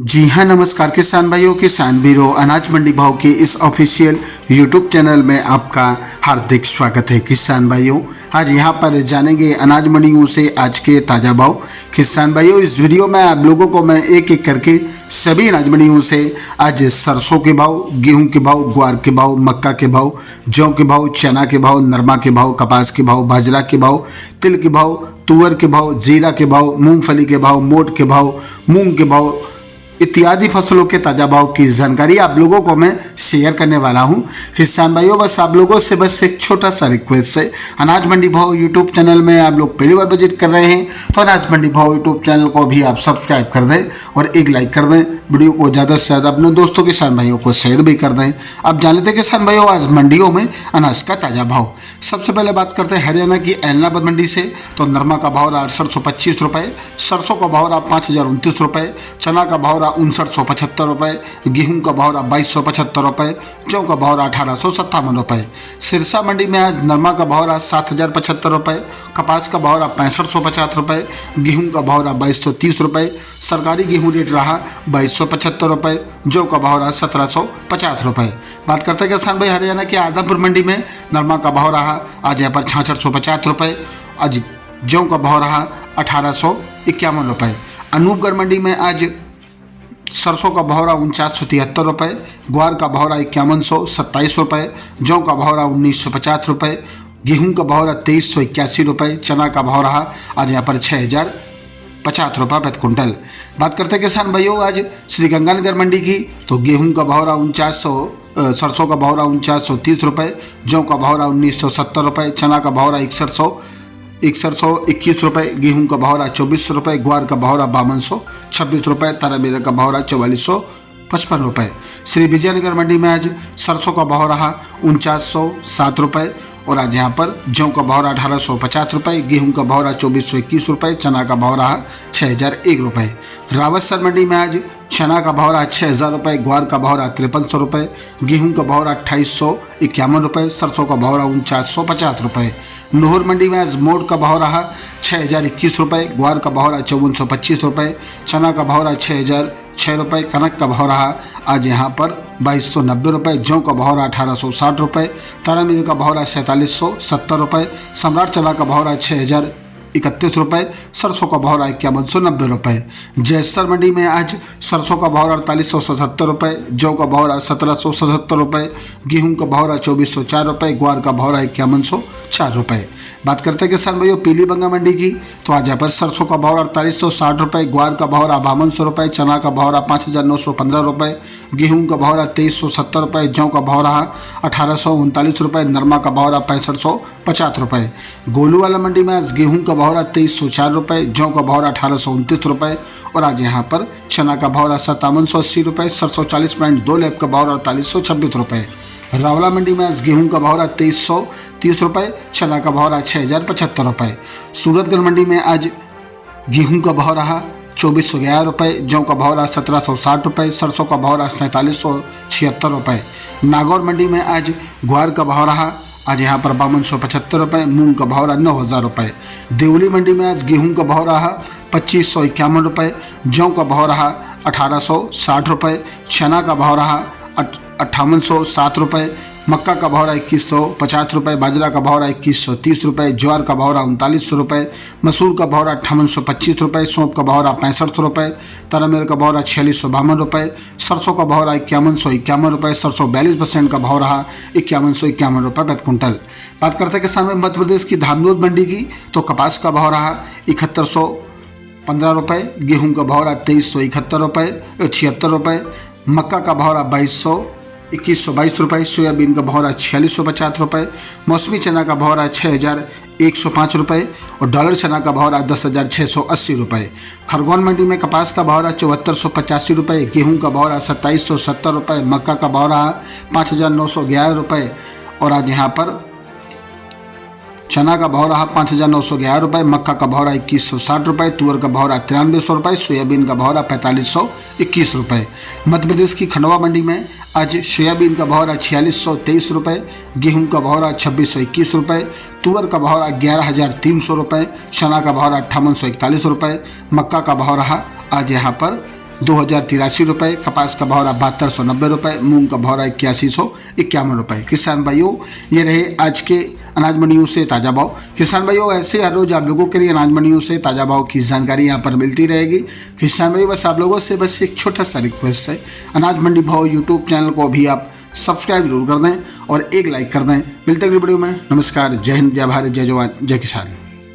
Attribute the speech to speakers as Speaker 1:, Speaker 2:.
Speaker 1: जी हाँ, नमस्कार किसान भाइयों, किसान वीरों, अनाज मंडी भाव के इस ऑफिशियल यूट्यूब चैनल में आपका हार्दिक स्वागत है। किसान भाइयों, आज यहाँ पर जानेंगे अनाज मंडियों से आज के ताज़ा भाव। किसान भाइयों, इस वीडियो में आप लोगों को मैं एक एक करके सभी अनाज मंडियों से आज सरसों के भाव, गेहूं के भाव, ग्वार के भाव, मक्का के भाव, जौ के भाव, चना के भाव, नरमा के भाव, कपास के भाव, बाजरा के भाव, तिल के भाव, तुअर के भाव, जीरा के भाव, मूंगफली के भाव, मोट के भाव, मूंग के भाव इत्यादि फसलों के ताज़ा भाव की जानकारी आप लोगों को मैं शेयर करने वाला हूं। किसान भाइयों, बस आप लोगों से बस एक छोटा सा रिक्वेस्ट है, अनाज मंडी भाव यूट्यूब चैनल में आप लोग पहली बार विजिट कर रहे हैं तो अनाज मंडी भाव यूट्यूब चैनल को भी आप सब्सक्राइब कर दें और एक लाइक कर दें। वीडियो को ज़्यादा से ज़्यादा अपने दोस्तों किसान भाइयों को शेयर भी कर दें। अब जान लेते हैं किसान भाइयों आज मंडियों में अनाज का ताज़ा भाव। सबसे पहले बात करते हैं हरियाणा की एलनाबाद मंडी से। तो नरमा का भाव रहा 6825 रुपये, सरसों का भाव रहा 5029 रुपये, चना का भाव रहा 5975 रुपये, गेहूं का भाव रहा 2275 रुपये, जौ का भाव रहा 1857 रुपये। सिरसा मंडी में आज नरमा का भाव रहा 7075 रुपये, कपास का भाव रहा 6550 रुपये, गेहूं का भाव रहा 2230 रुपये, सरकारी गेहूं रेट रहा 2275 रुपये, जौ का भाव रहा 1750 रुपये। बात करते हैं किसान भाई हरियाणा के आदमपुर मंडी में नरमा का भाव रहा आज यहाँ पर 6650 रुपये, आज जौ का भाव रहा 1851 रुपये। अनूपगढ़ मंडी में आज सरसों का भाव रहा 4973 रुपये, ग्वार का भाव रहा 5127 रुपये, जौ का भाव रहा 1950 रुपये, गेहूं का भाव रहा 2381 रुपये, चना का भाव रहा आज यहाँ पर 6050 रुपये प्रति कुंटल। बात करते हैं किसान भाइयों आज श्रीगंगानगर मंडी की। तो गेहूं का भाव रहा सरसों का भाव रहा 4930 रुपये, जौ का भाव रहा 1970 रुपये, चना का भाव रहा 6121 रुपये, गेहूं का भाव रहा 2400 रुपये, ग्वार का भाव रहा 5226 रुपये, तारामीरा का भाव रहा 4455 रुपये। श्री विजयनगर मंडी में आज सरसों का भाव रहा 4907 रुपये और आज यहाँ पर जौ का भाव रहा 1850 रुपये, गेहूं का भाव रहा 2421 रुपये, चना का भाव रहा 6001 रुपये। रावतसर मंडी में आज चना का भाव रहा 6000 रुपये, ग्वार का भाव रहा 5300 रुपये, गेहूं का भाव रहा 2851 रुपये, सरसों का भाव रहा 4950 रुपये। नोहर मंडी में आज मोट का भाव रहा 6021 रुपये, ग्वार का भाव रहा 5425 रुपये, चना का भाव रहा 6006 रुपये, कनक का भाव रहा आज यहाँ पर 2290 रुपये, जौ का भाव रहा 1860 रुपये, तारामीरा का भाव रहा 4770 रुपये, सम्राट चना का भाव रहा 6031 रुपये, सरसों का भाव रहा 5190 रुपये। जयस्तर मंडी में आज सरसों का भाव रहा 4877 रुपये, जौ का भाव रहा 1777 रुपये, गेहूं का भाव रहा 2404 रुपये, ग्वार का भाव रहा 5104 रुपये। बात करते हैं किसान भाइयों पीलीबंगा मंडी की। तो आज यहाँ पर सरसों का भाव रहा 4860 रुपये, ग्वार का भाव रहा 5200 रुपये, चना का भाव रहा 5915 रुपये, गेहूं का भाव रहा 2370 रुपये, जौ का भाव रहा 1839 रुपये, नरमा का भाव रहा 6550 रुपये। गोलूवाला मंडी में आज गेहूं का भाव रहा 2304 रुपये, जौ का भाव रहा 1829 रुपये और आज यहाँ पर चना का भाव रहा 5780 रुपये, सरसों 40.2 लैब का भाव रहा 4826 रुपये। रावला मंडी में आज गेहूं का भाव रहा 2330 रुपये, चना का भाव रहा 6075 रुपये। सूरतगढ़ मंडी में आज गेहूं का भाव रहा 2411 रुपये, जौ का भाव रहा 1760 रुपये, सरसों का भाव रहा 4776 रुपये। नागौर मंडी में आज ग्वार का भाव रहा आज यहाँ पर 5275 रुपये, मूंग का भाव रहा 9000 रुपये। देवली मंडी में आज गेहूं का भाव रहा 2551 रुपये, जौ का भाव रहा 1860 रुपये, चना का भाव रहा 5807 रुपये, मक्का का भाव रहा 2150 रुपये, बाजरा का भाव रहा 2130 रुपये, ज्वार का भाव रहा 3900 रुपये, मसूर का भाव रहा 5825 रुपये, सौंफ का भाव रहा 6500 रुपये, तारामीरा का भाव रहा 4652 रुपये, सरसों का भाव रहा 5151 रुपये, सरसों 42% का भाव रहा 5151 रुपये प्रति कुंटल। बात करते हैं किसान में मध्य प्रदेश की धामनोद मंडी की। तो कपास का भाव रहा 7115 रुपये, गेहूँ का भाव रहा 2371 रुपये 76 रुपये, मक्का का भाव रहा 2122 रुपये, सोयाबीन का भाव रहा 4650 रुपये, मौसमी चना का भाव रहा 6105 रुपये और डॉलर चना का भाव रहा 10680 रुपये। खरगोन मंडी में कपास का भाव रहा 7485 रुपये, गेहूं का भाव रहा 2770 रुपये, मक्का का भाव रहा 5911 रुपये और आज यहाँ पर चना का भाव रहा 5911 रुपये, मक्का का भाव रहा 2160 रुपये, तुअर का भाव रहा 9300 रुपये, सोयाबीन का भाव रहा 4521 रुपये। मध्य प्रदेश की खंडवा मंडी में आज सोयाबीन का भाव रहा 4623 रुपये, गेहूं का भाव रहा 2621 रुपये, तुअर का भाव रहा 11300 रुपये, चना का भाव रहा 5841 रुपये, मक्का का भाव रहा आज यहाँ पर 2083 रुपये, कपास का भाव रहा 7290 रुपये, मूंग का भाव रहा 8151 रुपये। किसान भाइयों, ये रहे आज के अनाज मंडियों से ताज़ा भाव। किसान भाइयों, ऐसे हर रोज आप लोगों के लिए अनाज मंडियों से ताज़ा भाव की जानकारी यहाँ पर मिलती रहेगी। किसान भाइयों, बस आप लोगों से बस एक छोटा सा रिक्वेस्ट है, अनाज मंडी भाव यूट्यूब चैनल को भी आप सब्सक्राइब जरूर कर दें और एक लाइक कर दें। मिलते हैं अगली वीडियो में। नमस्कार, जय हिंद, जय भारत, जय जवान, जय किसान।